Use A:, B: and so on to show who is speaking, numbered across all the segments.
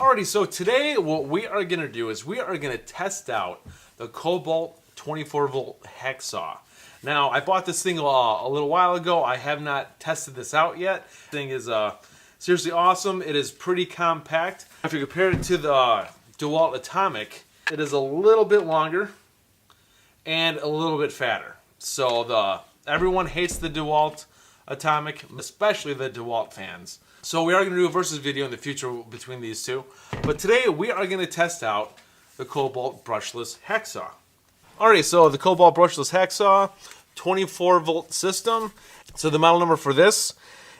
A: Alrighty, so today what we are going to do is we are going to test out the Kobalt 24-volt hacksaw. Now, I bought this thing a little while ago. I have not tested this out yet. This thing is seriously awesome. It is pretty compact. If you compare it to the DeWalt Atomic, it is a little bit longer and a little bit fatter. So everyone hates the DeWalt Atomic, especially the DeWalt fans. So we are going to do a versus video in the future between these two. But today we are going to test out the Kobalt brushless hacksaw. Alright, so the Kobalt brushless hacksaw, 24-volt system. So the model number for this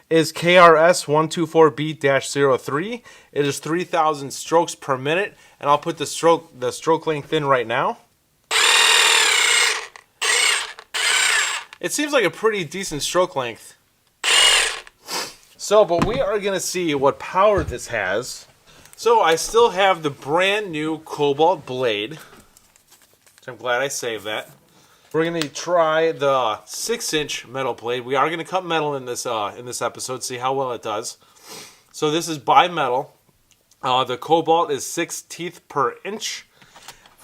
A: is KRS124B-03. It is 3,000 strokes per minute, and I'll put the stroke length in right now. It seems like a pretty decent stroke length. So, but we are going to see what power this has. So I still have the brand new Kobalt blade. So I'm glad I saved that. We're going to try the 6-inch metal blade. We are going to cut metal in this episode, see how well it does. So this is bimetal. The Kobalt is 6 teeth per inch.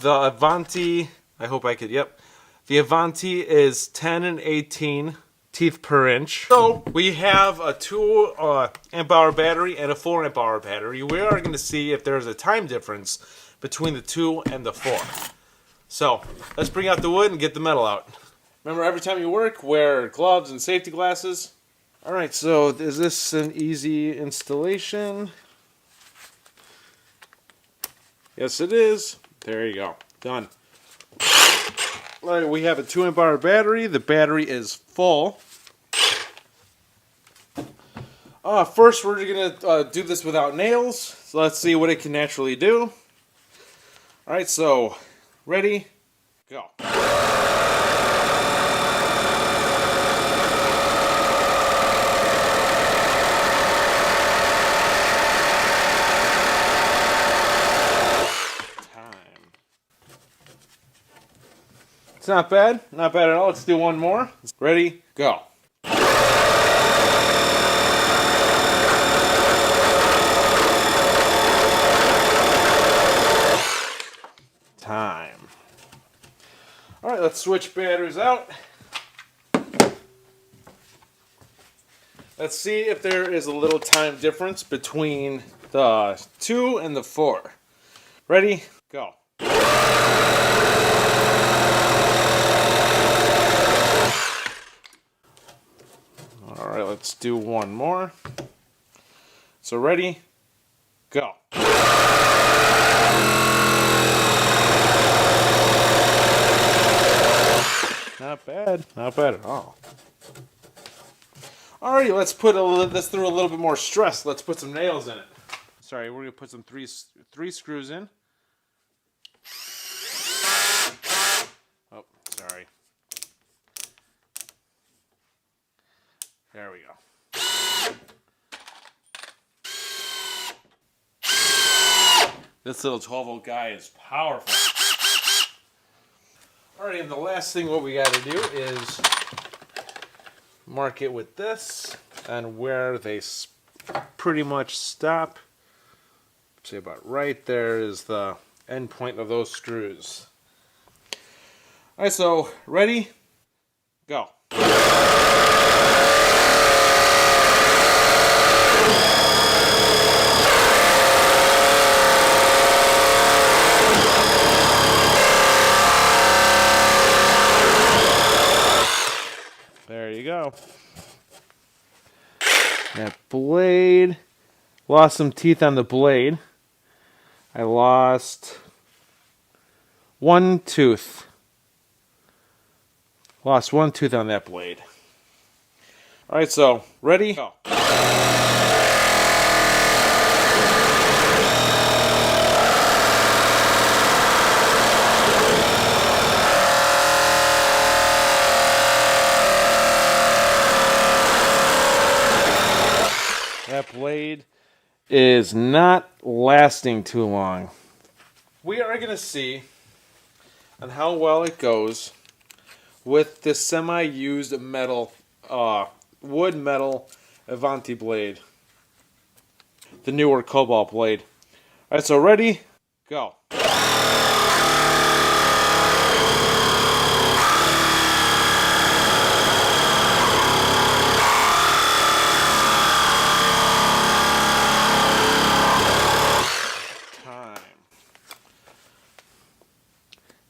A: The Avanti, I hope I could, yep. The Avanti is 10 and 18 teeth per inch. So we have a 2 amp hour battery and a 4 amp hour battery. We are going to see if there's a time difference between the 2 and the 4. So let's bring out the wood and get the metal out. Remember, every time you work, wear gloves and safety glasses. Alright, so is this an easy installation? Yes, it is. There you go. Done. Alright, we have a 2 amp hour battery. The battery is full. First, we're going to do this without nails. So let's see what it can naturally do. Alright, so ready, go. It's not bad. Not bad at all. Let's do one more. Ready? Go. Time. Alright, let's switch batteries out. Let's see if there is a little time difference between the 2 and the 4. Ready? Go. Alright, let's do one more. So ready? Go. Not bad. Not bad at all. Alrighty, let's put this through a little bit more stress. Let's put some nails in it. Sorry, we're going to put some three screws in. Oh, sorry. There we go. This little 12-volt guy is powerful. Alright, and the last thing what we got to do is mark it with this, and where they pretty much stop. Say about right there is the end point of those screws. Alright, so ready? Go. There you go. That blade. Lost some teeth on the blade. I lost one tooth. Lost one tooth on that blade. Alright, so, ready? Go. That blade is not lasting too long. We are going to see on how well it goes with this semi-used metal, wood metal Avanti blade. The newer Kobalt blade. All right, so ready, go.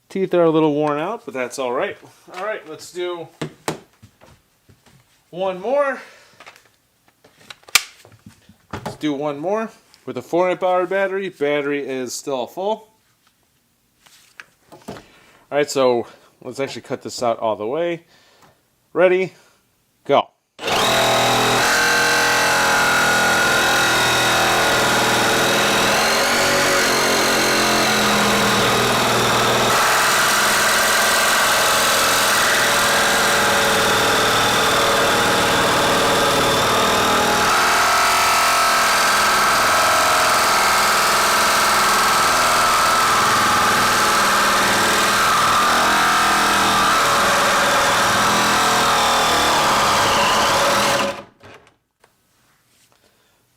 A: Teeth are a little worn out, but that's all right. All right, let's do one more. Let's do one more with a 4-amp-hour battery. Battery is still full. All right, so let's actually cut this out all the way. Ready, go.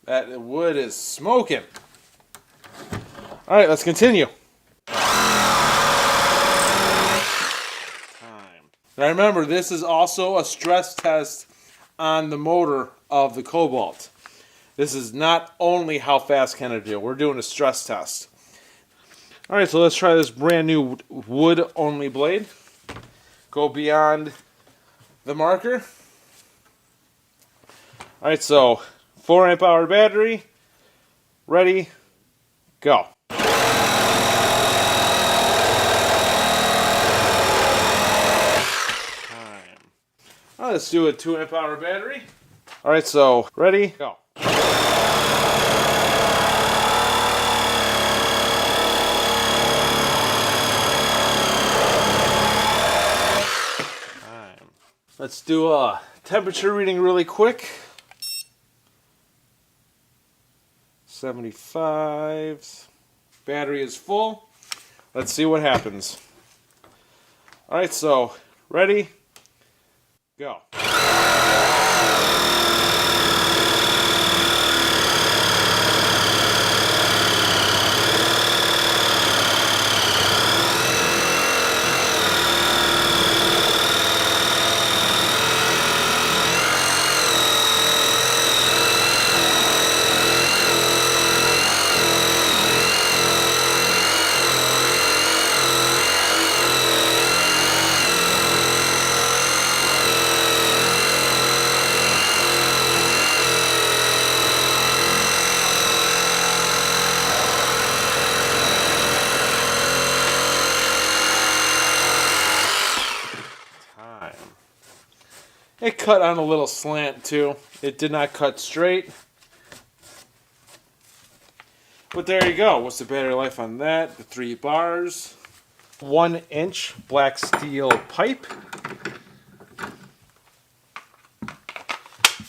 A: That wood is smoking. All right, let's continue. Now remember, this is also a stress test on the motor of the Kobalt. This is not only how fast can it do. We're doing a stress test. All right, so let's try this brand new wood-only blade. Go beyond the marker. All right, so 4-amp-hour battery. Ready, go. Right, let's do a 2-amp-hour battery. All right, so ready, go. Let's do a temperature reading really quick. 75. Battery is full. Let's see what happens. All right, so ready, go. It cut on a little slant too. It did not cut straight. But there you go. What's the battery life on that? The 3 bars. 1-inch black steel pipe.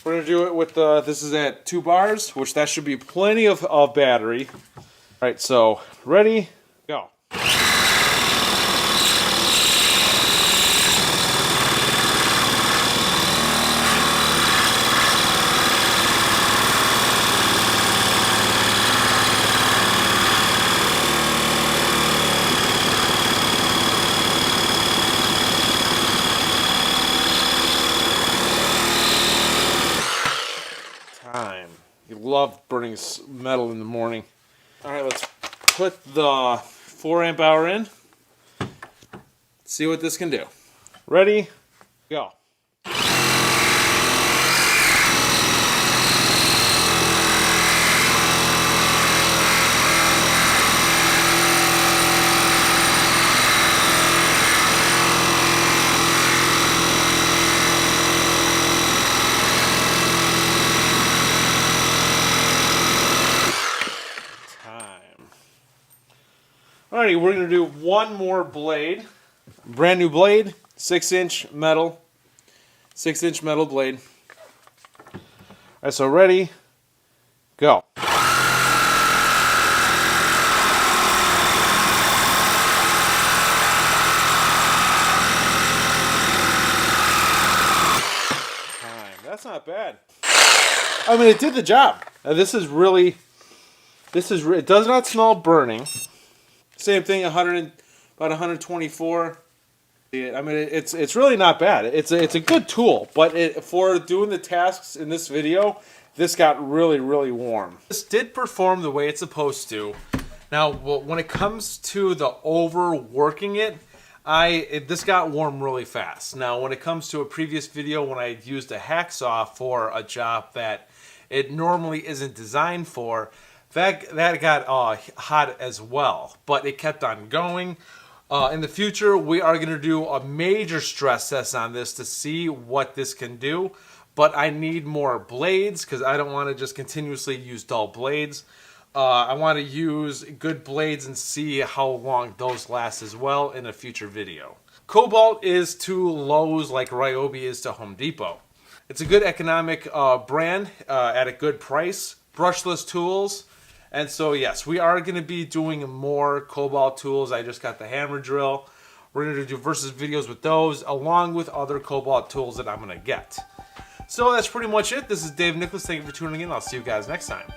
A: We're going to do it with, this is at 2 bars, which that should be plenty of battery. Alright, so ready, go. You love burning metal in the morning. Alright, let's put the 4-amp-hour in. See what this can do. Ready, go. Alrighty, we're going to do one more blade. Brand new blade, 6-inch metal. 6-inch metal blade. Alright, so ready, go. That's not bad. I mean, it did the job. This is really It does not smell burning. Same thing, about 124. I mean, it's really not bad. It's a good tool, but for doing the tasks in this video, this got really, really warm. This did perform the way it's supposed to. Now, when it comes to the overworking it, this got warm really fast. Now, when it comes to a previous video when I used a hacksaw for a job that it normally isn't designed for, that got hot as well, but it kept on going. In the future, we are going to do a major stress test on this to see what this can do, but I need more blades because I don't want to just continuously use dull blades. I want to use good blades and see how long those last as well in a future video. Kobalt is to Lowe's like Ryobi is to Home Depot. It's a good economic brand at a good price, brushless tools. And so, yes, we are going to be doing more Kobalt tools. I just got the hammer drill. We're going to do versus videos with those, along with other Kobalt tools that I'm going to get. So that's pretty much it. This is Dave Nicholas. Thank you for tuning in. I'll see you guys next time.